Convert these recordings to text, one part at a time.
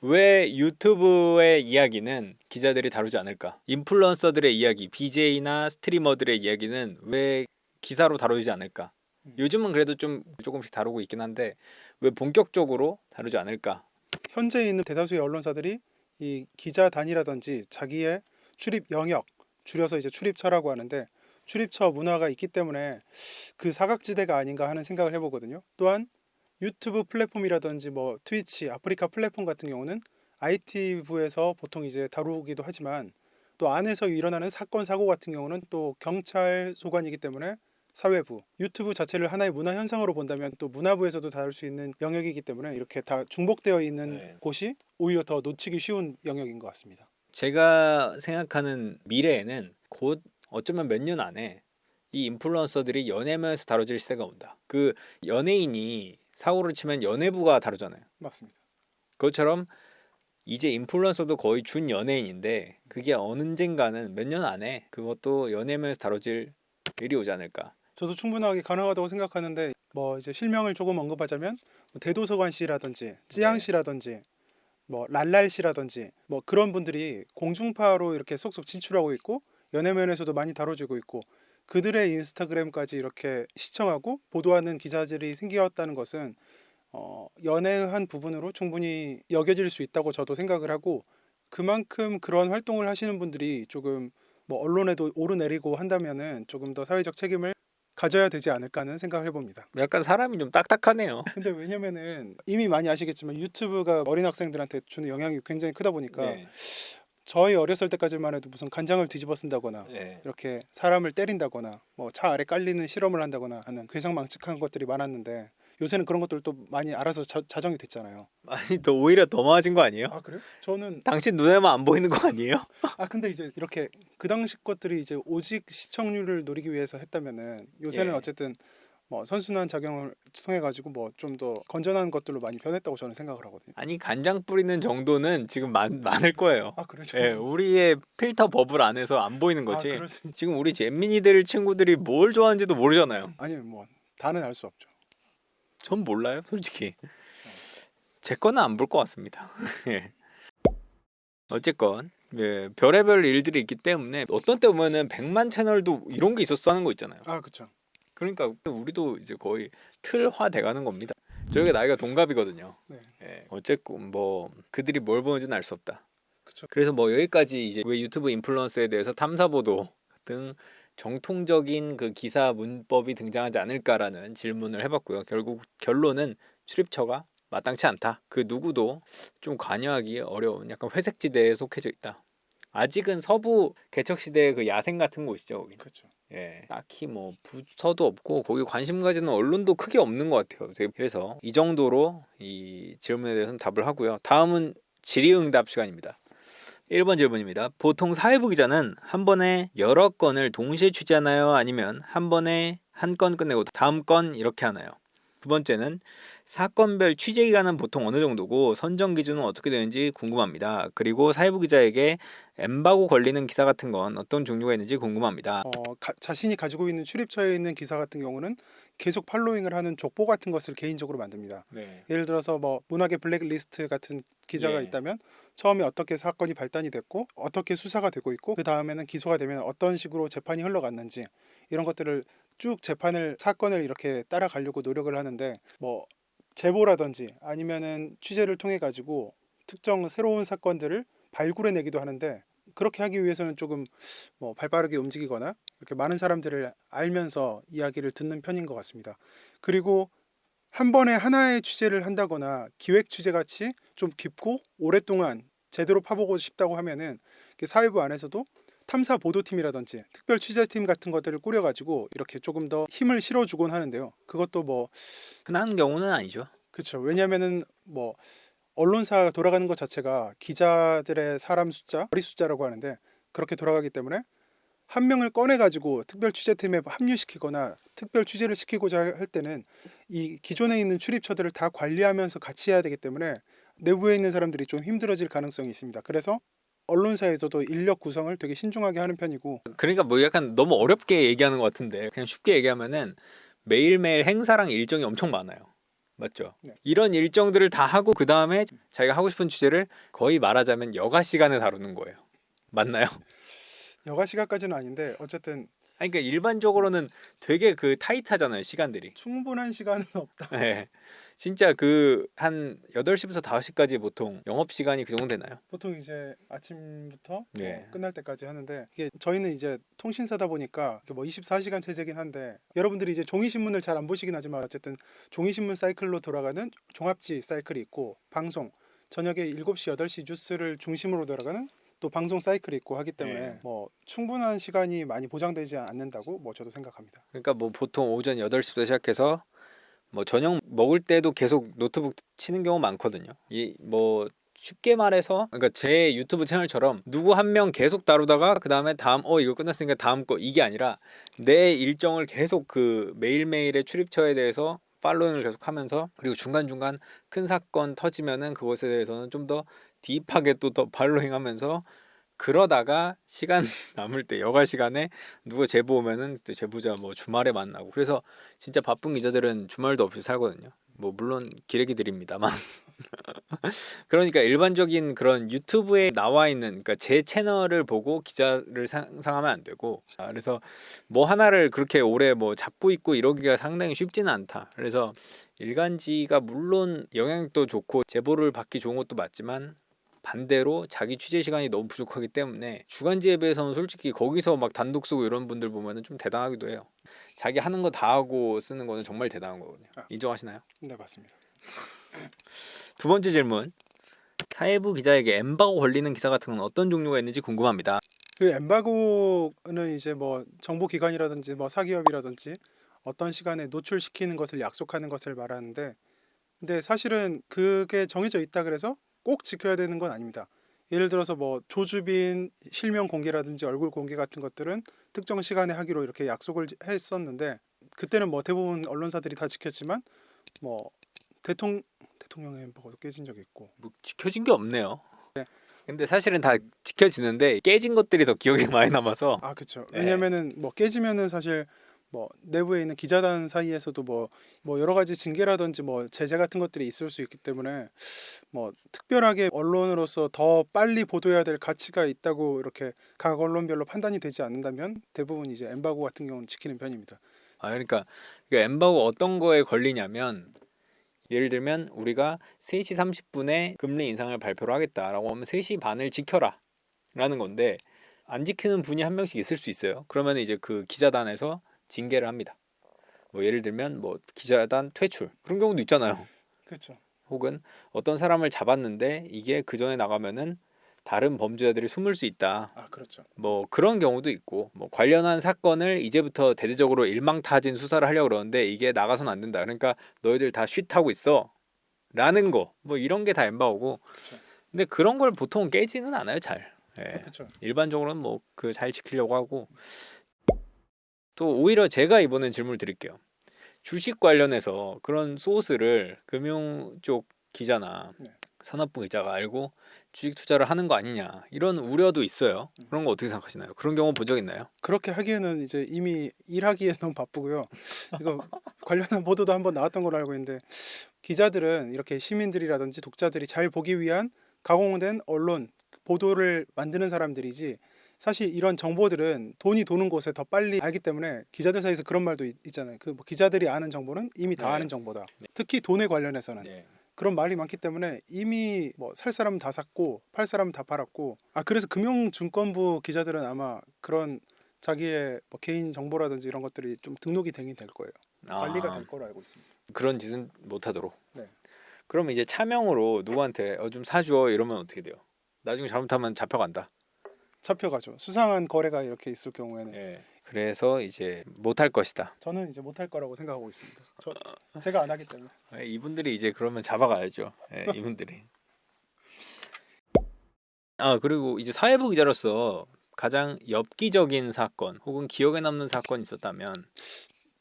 왜 유튜브의 이야기는 기자들이 다루지 않을까? 인플루언서들의 이야기, BJ나 스트리머들의 이야기는 왜 기사로 다루지 않을까? 요즘은 그래도 좀 조금씩 다루고 있긴 한데 왜 본격적으로 다루지 않을까? 현재 있는 대다수의 언론사들이 이 기자 단이라든지 자기의 출입 영역, 줄여서 이제 출입처라고 하는데 출입처 문화가 있기 때문에 그 사각지대가 아닌가 하는 생각을 해보거든요. 또한 유튜브 플랫폼이라든지 뭐 트위치, 아프리카 플랫폼 같은 경우는 IT 부에서 보통 이제 다루기도 하지만 또 안에서 일어나는 사건 사고 같은 경우는 또 경찰 소관이기 때문에 사회부, 유튜브 자체를 하나의 문화 현상으로 본다면 또 문화부에서도 다룰 수 있는 영역이기 때문에 이렇게 다 중복되어 있는 네. 곳이 오히려 더 놓치기 쉬운 영역인 것 같습니다. 제가 생각하는 미래에는 곧 어쩌면 몇 년 안에 이 인플루언서들이 연예면에서 다뤄질 시대가 온다. 그 연예인이 사고를 치면 연예부가 다루잖아요. 맞습니다. 그것처럼 이제 인플루언서도 거의 준 연예인인데 그게 언젠가는 몇 년 안에 그것도 연예면에서 다뤄질 일이 오지 않을까. 저도 충분하게 가능하다고 생각하는데 뭐 이제 실명을 조금 언급하자면 뭐 대도서관 씨라든지 찌양 네. 씨라든지 뭐 랄랄 씨라든지 뭐 그런 분들이 공중파로 이렇게 쏙쏙 진출하고 있고 연예면에서도 많이 다뤄지고 있고 그들의 인스타그램까지 이렇게 시청하고 보도하는 기자들이 생겼다는 것은 연예한 부분으로 충분히 여겨질 수 있다고 저도 생각을 하고 그만큼 그런 활동을 하시는 분들이 조금 뭐 언론에도 오르내리고 한다면은 조금 더 사회적 책임을 가져야 되지 않을까 하는 생각을 해봅니다. 약간 사람이 좀 딱딱하네요. 근데 왜냐면은 이미 많이 아시겠지만 유튜브가 어린 학생들한테 주는 영향이 굉장히 크다 보니까 네. 저희 어렸을 때까지만 해도 무슨 간장을 뒤집어 쓴다거나 네. 이렇게 사람을 때린다거나 뭐 차 아래 깔리는 실험을 한다거나 하는 괴상망측한 것들이 많았는데 요새는 그런 것들도 많이 알아서 자정이 됐잖아요. 아니 더 오히려 더 많아진 거 아니에요? 아 그래요? 저는 당신 눈에만 안 보이는 거 아니에요? 근데 이제 이렇게 그 당시 것들이 이제 오직 시청률을 노리기 위해서 했다면은 요새는 예. 어쨌든 뭐 선순환 작용을 통해 가지고 뭐 좀 더 건전한 것들로 많이 변했다고 저는 생각을 하거든요. 아니 간장 뿌리는 정도는 지금 많을 거예요. 아 그래요? 예, 우리의 필터 버블 안에서 안 보이는 아 거지. 그럴 수 있... 지금 우리 잼민이들 친구들이 뭘 좋아하는지도 모르잖아요. 아니 뭐 다는 알 수 없죠. 전 몰라요, 솔직히. 제 거는 안 볼 것 같습니다. 예. 어쨌건 예, 별의별 일들이 있기 때문에 어떤 때 보면은 100만 채널도 이런 게 있었어 하는 거 있잖아요. 아 그렇죠. 그러니까 우리도 이제 거의 틀화 돼가는 겁니다. 저희가 나이가 동갑이거든요. 네. 예, 어쨌건 뭐 그들이 뭘 보는지는 알 수 없다. 그렇죠. 그래서 뭐 여기까지 이제 왜 유튜브 인플루언서에 대해서 탐사보도 등 정통적인 그 기사 문법이 등장하지 않을까라는 질문을 해봤고요. 결국 결론은 출입처가 마땅치 않다. 그 누구도 좀 관여하기 어려운 약간 회색지대에 속해져 있다. 아직은 서부 개척시대의 그 야생 같은 곳이죠. 거기는. 그렇죠. 예, 딱히 뭐 부서도 없고 거기 관심 가지는 언론도 크게 없는 것 같아요. 그래서 이 정도로 이 질문에 대해서는 답을 하고요. 다음은 질의응답 시간입니다. 1번 질문입니다. 보통 사회부 기자는 한 번에 여러 건을 동시에 취재하나요? 아니면 한 번에 한 건 끝내고 다음 건 이렇게 하나요? 두 번째는 사건별 취재 기간은 보통 어느 정도고 선정 기준은 어떻게 되는지 궁금합니다. 그리고 사회부 기자에게 엠바고 걸리는 기사 같은 건 어떤 종류가 있는지 궁금합니다. 자신이 가지고 있는 출입처에 있는 기사 같은 경우는 계속 팔로잉을 하는 족보 같은 것을 개인적으로 만듭니다. 네. 예를 들어서 뭐 문학의 블랙리스트 같은 기자가 예. 있다면 처음에 어떻게 사건이 발단이 됐고 어떻게 수사가 되고 있고 그 다음에는 기소가 되면 어떤 식으로 재판이 흘러갔는지 이런 것들을 쭉 재판을 사건을 이렇게 따라가려고 노력을 하는데 뭐 제보라든지 아니면은 취재를 통해 가지고 특정 새로운 사건들을 발굴해내기도 하는데 그렇게 하기 위해서는 조금 뭐 발빠르게 움직이거나 이렇게 많은 사람들을 알면서 이야기를 듣는 편인 것 같습니다. 그리고 한 번에 하나의 취재를 한다거나 기획 취재 같이 좀 깊고 오랫동안 제대로 파보고 싶다고 하면은 사회부 안에서도 탐사 보도팀이라든지 특별 취재팀 같은 것들을 꾸려가지고 이렇게 조금 더 힘을 실어주곤 하는데요. 그것도 뭐 흔한 경우는 아니죠. 그렇죠. 왜냐하면은 뭐 언론사 돌아가는 것 자체가 기자들의 사람 숫자, 머리 숫자라고 하는데 그렇게 돌아가기 때문에 한 명을 꺼내 가지고 특별 취재팀에 합류시키거나 특별 취재를 시키고자 할 때는 이 기존에 있는 출입처들을 다 관리하면서 같이 해야 되기 때문에 내부에 있는 사람들이 좀 힘들어질 가능성이 있습니다. 그래서 언론사에서도 인력 구성을 되게 신중하게 하는 편이고 그러니까 뭐 약간 너무 어렵게 얘기하는 것 같은데 그냥 쉽게 얘기하면은 매일매일 행사랑 일정이 엄청 많아요. 맞죠? 네. 이런 일정들을 다 하고 그 다음에 자기가 하고 싶은 주제를 거의 말하자면 여가 시간에 다루는 거예요. 맞나요? 여가 시간까지는 아닌데 어쨌든 아니, 그러니까 일반적으로는 되게 그 타이트하잖아요, 시간들이. 충분한 시간은 없다. 네. 진짜 그 한 8시부터 5시까지 보통 영업 시간이 그 정도 되나요? 보통 이제 아침부터 네. 뭐 끝날 때까지 하는데 이게 저희는 이제 통신사다 보니까 이게 뭐 24시간 체제긴 한데 여러분들이 이제 종이 신문을 잘 안 보시긴 하지만 어쨌든 종이 신문 사이클로 돌아가는 종합지 사이클이 있고 방송 저녁에 7시 8시 뉴스를 중심으로 돌아가는 또 방송 사이클이 있고 하기 때문에 네. 뭐 충분한 시간이 많이 보장되지 않는다고 뭐 저도 생각합니다. 그러니까 뭐 보통 오전 8시부터 시작해서 뭐 저녁 먹을 때도 계속 노트북 치는 경우 많거든요. 이 뭐 쉽게 말해서 그러니까 제 유튜브 채널처럼 누구 한 명 계속 다루다가 그 다음에 다음 이거 끝났으니까 다음 거 이게 아니라 내 일정을 계속 그 매일매일의 출입처에 대해서 팔로잉을 계속 하면서 그리고 중간중간 큰 사건 터지면은 그것에 대해서는 좀 더 딥하게 또 더 팔로잉 하면서 그러다가 시간 남을 때 여가 시간에 누가 제보 오면은 또 제보자 뭐 주말에 만나고 그래서 진짜 바쁜 기자들은 주말도 없이 살거든요. 뭐 물론 기레기들입니다만 그러니까 일반적인 그런 유튜브에 나와 있는 그러니까 제 채널을 보고 기자를 상상하면 안 되고 그래서 뭐 하나를 그렇게 오래 뭐 잡고 있고 이러기가 상당히 쉽지는 않다. 그래서 일간지가 물론 영향력도 좋고 제보를 받기 좋은 것도 맞지만 반대로 자기 취재 시간이 너무 부족하기 때문에 주간지에 비해서는 솔직히 거기서 막 단독 쓰고 이런 분들 보면은 좀 대단하기도 해요. 자기 하는 거 다 하고 쓰는 거는 정말 대단한 거거든요. 인정하시나요? 네, 맞습니다. 두 번째 질문. 사회부 기자에게 엠바고 걸리는 기사 같은 건 어떤 종류가 있는지 궁금합니다. 그 엠바고는 이제 뭐 정보기관이라든지 뭐 사기업이라든지 어떤 시간에 노출시키는 것을 약속하는 것을 말하는데 근데 사실은 그게 정해져 있다 그래서 꼭 지켜야 되는 건 아닙니다. 예를 들어서 뭐 조주빈 실명 공개라든지 얼굴 공개 같은 것들은 특정 시간에 하기로 이렇게 약속을 했었는데 그때는 뭐 대부분 언론사들이 다 지켰지만 뭐 대통령의 엠바고도 깨진 적이 있고 뭐 지켜진 게 없네요. 근데 사실은 다 지켜지는데 깨진 것들이 더 기억에 많이 남아서 그렇죠. 네. 왜냐면은 뭐 깨지면은 사실 뭐 내부에 있는 기자단 사이에서도 뭐 여러 가지 징계라든지 뭐 제재 같은 것들이 있을 수 있기 때문에 뭐 특별하게 언론으로서 더 빨리 보도해야 될 가치가 있다고 이렇게 각 언론별로 판단이 되지 않는다면 대부분 이제 엠바고 같은 경우는 지키는 편입니다. 그러니까 엠바고 어떤 거에 걸리냐면 예를 들면 우리가 3시 30분에 금리 인상을 발표를 하겠다라고 하면 3시 반을 지켜라 라는 건데 안 지키는 분이 한 명씩 있을 수 있어요. 그러면 이제 그 기자단에서 징계를 합니다. 뭐 예를 들면 뭐 기자단 퇴출 그런 경우도 있잖아요. 그렇죠. 혹은 어떤 사람을 잡았는데 이게 그 전에 나가면은 다른 범죄자들이 숨을 수 있다. 그렇죠. 뭐 그런 경우도 있고 뭐 관련한 사건을 이제부터 대대적으로 일망타진 수사를 하려고 그러는데 이게 나가선 안 된다. 그러니까 너희들 다 쉿하고 있어. 라는 거. 뭐 이런 게 다 엠바오고. 그렇죠. 근데 그런 걸 보통 깨지는 않아요, 잘. 예. 그렇죠. 일반적으로는 뭐 그 잘 지키려고 하고. 또 오히려 제가 이번엔 질문을 드릴게요. 주식 관련해서 그런 소스를 금융 쪽 기자나 네. 산업부 기자가 알고 주식 투자를 하는 거 아니냐 이런 우려도 있어요. 그런 거 어떻게 생각하시나요? 그런 경우 본 적 있나요? 그렇게 하기에는 이제 이미 일하기에 너무 바쁘고요. 이거 관련한 보도도 한번 나왔던 걸로 알고 있는데 기자들은 이렇게 시민들이라든지 독자들이 잘 보기 위한 가공된 언론 보도를 만드는 사람들이지 사실 이런 정보들은 돈이 도는 곳에 더 빨리 알기 때문에 기자들 사이에서 그런 말도 있잖아요. 그 뭐 기자들이 아는 정보는 이미 다 네. 아는 정보다. 네. 특히 돈에 관련해서는 네. 그런 말이 많기 때문에 이미 뭐 살 사람은 다 샀고 팔 사람은 다 팔았고 그래서 금융증권부 기자들은 아마 그런 자기의 뭐 개인 정보라든지 이런 것들이 좀 등록이 되긴 될 거예요. 관리가 될 거로 알고 있습니다. 그런 짓은 못하도록. 네. 그럼 이제 차명으로 누구한테 좀 사줘 이러면 어떻게 돼요? 나중에 잘못하면 잡혀간다. 잡혀가죠. 수상한 거래가 이렇게 있을 경우에는 예. 그래서 이제 못할 것이다. 저는 이제 못할 거라고 생각하고 있습니다. 제가 안 하기 때문에. 이분들이 이제 그러면 잡아가야죠. 예, 이분들이. 그리고 이제 사회부 기자로서 가장 엽기적인 사건 혹은 기억에 남는 사건이 있었다면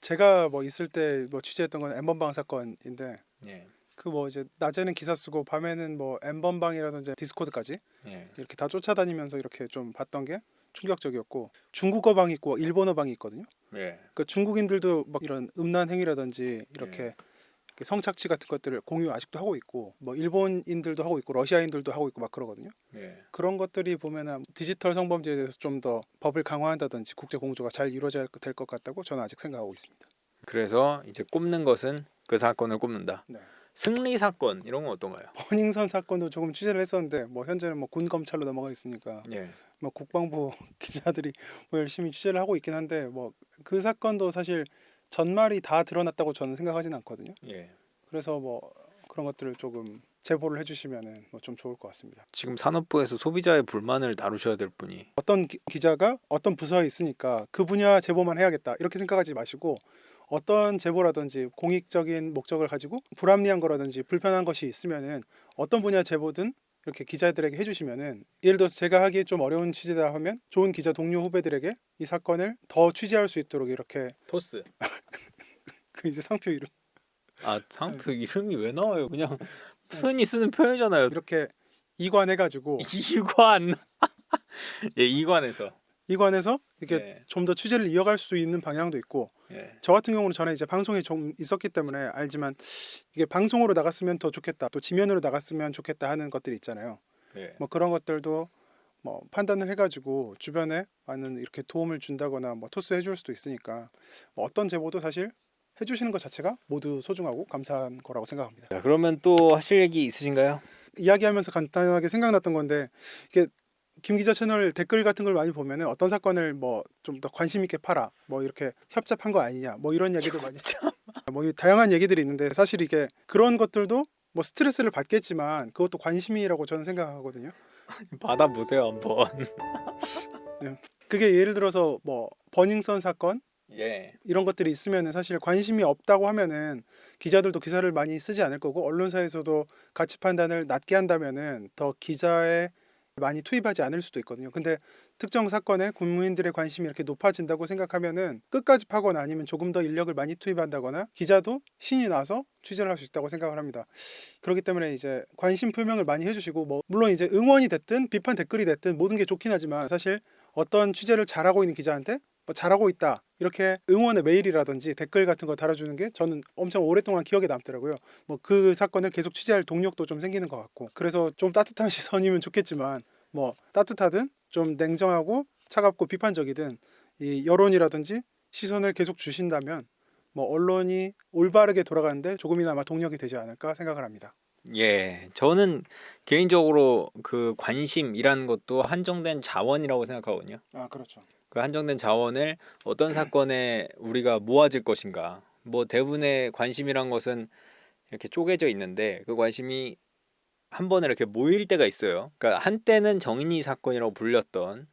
제가 뭐 있을 때 뭐 취재했던 건 N번방 사건인데 예. 그 뭐 이제 낮에는 기사 쓰고 밤에는 뭐 N번방이라든지 디스코드까지 예. 이렇게 다 쫓아다니면서 이렇게 좀 봤던 게 충격적이었고 중국어 방이 있고 일본어 방이 있거든요. 예. 그 중국인들도 막 이런 음란 행위라든지 이렇게 성착취 같은 것들을 공유 아직도 하고 있고 뭐 일본인들도 하고 있고 러시아인들도 하고 있고 막 그러거든요. 예. 그런 것들이 보면은 디지털 성범죄에 대해서 좀 더 법을 강화한다든지 국제 공조가 잘 이루어져야 될 것 같다고 저는 아직 생각하고 있습니다. 그래서 이제 꼽는 것은 그 사건을 꼽는다. 네. 승리 사건 이런 건 어떤가요? 버닝썬 사건도 조금 취재를 했었는데 뭐 현재는 뭐 군 검찰로 넘어가 있으니까 예. 뭐 국방부 기자들이 뭐 열심히 취재를 하고 있긴 한데 뭐 그 사건도 사실 전말이 다 드러났다고 저는 생각하진 않거든요. 예. 그래서 뭐 그런 것들을 조금 제보를 해주시면은 뭐 좀 좋을 것 같습니다. 지금 산업부에서 소비자의 불만을 다루셔야 될 분이 어떤 기자가 어떤 부서에 있으니까 그 분야 제보만 해야겠다 이렇게 생각하지 마시고 어떤 제보라든지 공익적인 목적을 가지고 불합리한 거라든지 불편한 것이 있으면은 어떤 분야 제보든 이렇게 기자들에게 해주시면은 예를 들어서 제가 하기에 좀 어려운 취재다 하면 좋은 기자 동료 후배들에게 이 사건을 더 취재할 수 있도록 이렇게 토스. 그 이제 상표 이름 아 상표 이름이 왜 나와요? 그냥 흔히 쓰는 표현이잖아요. 이렇게 이관해가지고 이관. 예, 이관에서. 이렇게 네. 좀 더 취재를 이어갈 수 있는 방향도 있고 예. 저 같은 경우는 전에 이제 방송에 좀 있었기 때문에 알지만 이게 방송으로 나갔으면 더 좋겠다 또 지면으로 나갔으면 좋겠다 하는 것들이 있잖아요. 예. 뭐 그런 것들도 뭐 판단을 해가지고 주변에 많은 이렇게 도움을 준다거나 뭐 토스 해줄 수도 있으니까 뭐 어떤 제보도 사실 해주시는 것 자체가 모두 소중하고 감사한 거라고 생각합니다. 자, 그러면 또 하실 얘기 있으신가요? 이야기하면서 간단하게 생각났던 건데 이게 김 기자 채널 댓글 같은 걸 많이 보면은 어떤 사건을 뭐 좀 더 관심 있게 팔아 뭐 이렇게 협잡한 거 아니냐 뭐 이런 얘기도 많이 뭐 다양한 얘기들이 있는데 사실 이게 그런 것들도 뭐 스트레스를 받겠지만 그것도 관심이라고 저는 생각하거든요. 받아보세요 한번. 그게 예를 들어서 뭐 버닝썬 사건 예. 이런 것들이 있으면은 사실 관심이 없다고 하면은 기자들도 기사를 많이 쓰지 않을 거고 언론사에서도 가치 판단을 낮게 한다면은 더 기자에 많이 투입하지 않을 수도 있거든요. 근데 특정 사건에 국민들의 관심이 이렇게 높아진다고 생각하면은 끝까지 파거나 아니면 조금 더 인력을 많이 투입한다거나 기자도 신이 나서 취재를 할 수 있다고 생각을 합니다. 그렇기 때문에 이제 관심 표명을 많이 해주시고 뭐 물론 이제 응원이 됐든 비판 댓글이 됐든 모든 게 좋긴 하지만 사실 어떤 취재를 잘하고 있는 기자한테 뭐 잘하고 있다 이렇게 응원의 메일이라든지 댓글 같은 거 달아주는 게 저는 엄청 오랫동안 기억에 남더라고요. 뭐 그 사건을 계속 취재할 동력도 좀 생기는 것 같고 그래서 좀 따뜻한 시선이면 좋겠지만 뭐 따뜻하든 좀 냉정하고 차갑고 비판적이든 이 여론이라든지 시선을 계속 주신다면 뭐 언론이 올바르게 돌아가는데 조금이나마 동력이 되지 않을까 생각을 합니다. 예. 저는 개인적으로 그 관심이라는 것도 한정된 자원이라고 생각하거든요. 아 그렇죠. 그 한정된 자원을 어떤 사건에 우리가 모아질 것인가. 뭐 대부분의 관심이란 것은 이렇게 쪼개져 있는데 그 관심이 한 번에 이렇게 모일 때가 있어요. 그러니까 한때는 정인이 사건이라고 불렸던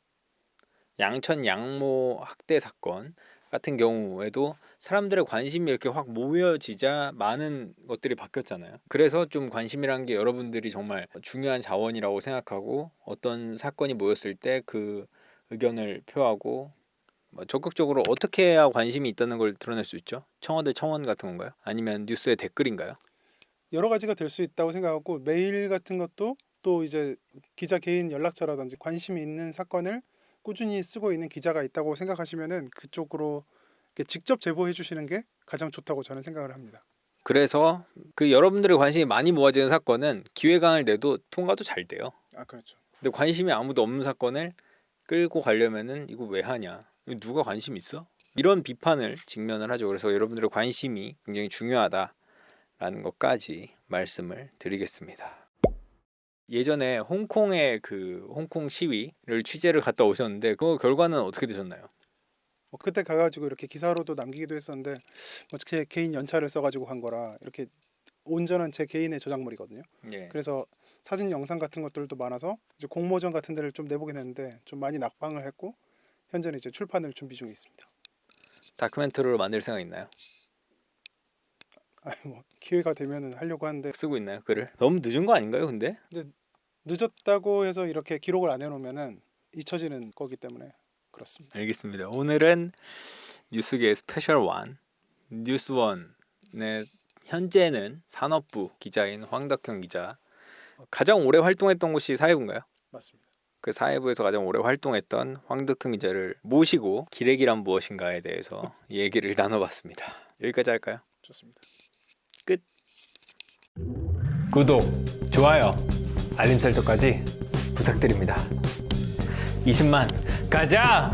양천 양모 학대 사건 같은 경우에도 사람들의 관심이 이렇게 확 모여지자 많은 것들이 바뀌었잖아요. 그래서 좀 관심이란 게 여러분들이 정말 중요한 자원이라고 생각하고 어떤 사건이 모였을 때 그 의견을 표하고 뭐 적극적으로 어떻게 해야 관심이 있다는 걸 드러낼 수 있죠? 청와대 청원 같은 건가요? 아니면 뉴스의 댓글인가요? 여러 가지가 될 수 있다고 생각하고 메일 같은 것도 또 이제 기자 개인 연락처라든지 관심이 있는 사건을 꾸준히 쓰고 있는 기자가 있다고 생각하시면은 그쪽으로 이렇게 직접 제보해 주시는 게 가장 좋다고 저는 생각을 합니다. 그래서 그 여러분들의 관심이 많이 모아지는 사건은 기획안을 내도 통과도 잘 돼요. 아 그렇죠. 근데 관심이 아무도 없는 사건을 끌고 가려면은 이거 왜 하냐? 이거 누가 관심 있어? 이런 비판을 직면을 하죠. 그래서 여러분들의 관심이 굉장히 중요하다라는 것까지 말씀을 드리겠습니다. 예전에 홍콩의 그 홍콩 시위를 취재를 갔다 오셨는데 그 결과는 어떻게 되셨나요? 뭐 그때 가가지고 이렇게 기사로도 남기기도 했었는데 뭐 제 개인 연차를 써가지고 간 거라 이렇게 온전한 제 개인의 저작물이거든요. 예. 그래서 사진 영상 같은 것들도 많아서 이제 공모전 같은 데를 좀 내보긴 했는데 좀 많이 낙방을 했고 현재는 이제 출판을 준비 중에 있습니다. 다큐멘터리를 만들 생각 있나요? 아니 뭐 기회가 되면은 하려고 하는데 쓰고 있나요? 글을? 너무 늦은 거 아닌가요? 근데? 늦었다고 해서 이렇게 기록을 안 해놓으면은 잊혀지는 거기 때문에 그렇습니다. 알겠습니다. 오늘은 뉴스계 스페셜 원 뉴스원의 현재는 산업부 기자인 황덕형 기자 가장 오래 활동했던 곳이 사회부인가요? 맞습니다. 그 사회부에서 가장 오래 활동했던 황덕형 기자를 모시고 기레기란 무엇인가에 대해서 얘기를 나눠봤습니다. 여기까지 할까요? 좋습니다. 끝. 구독, 좋아요, 알림 설정까지 부탁드립니다. 20만 가자!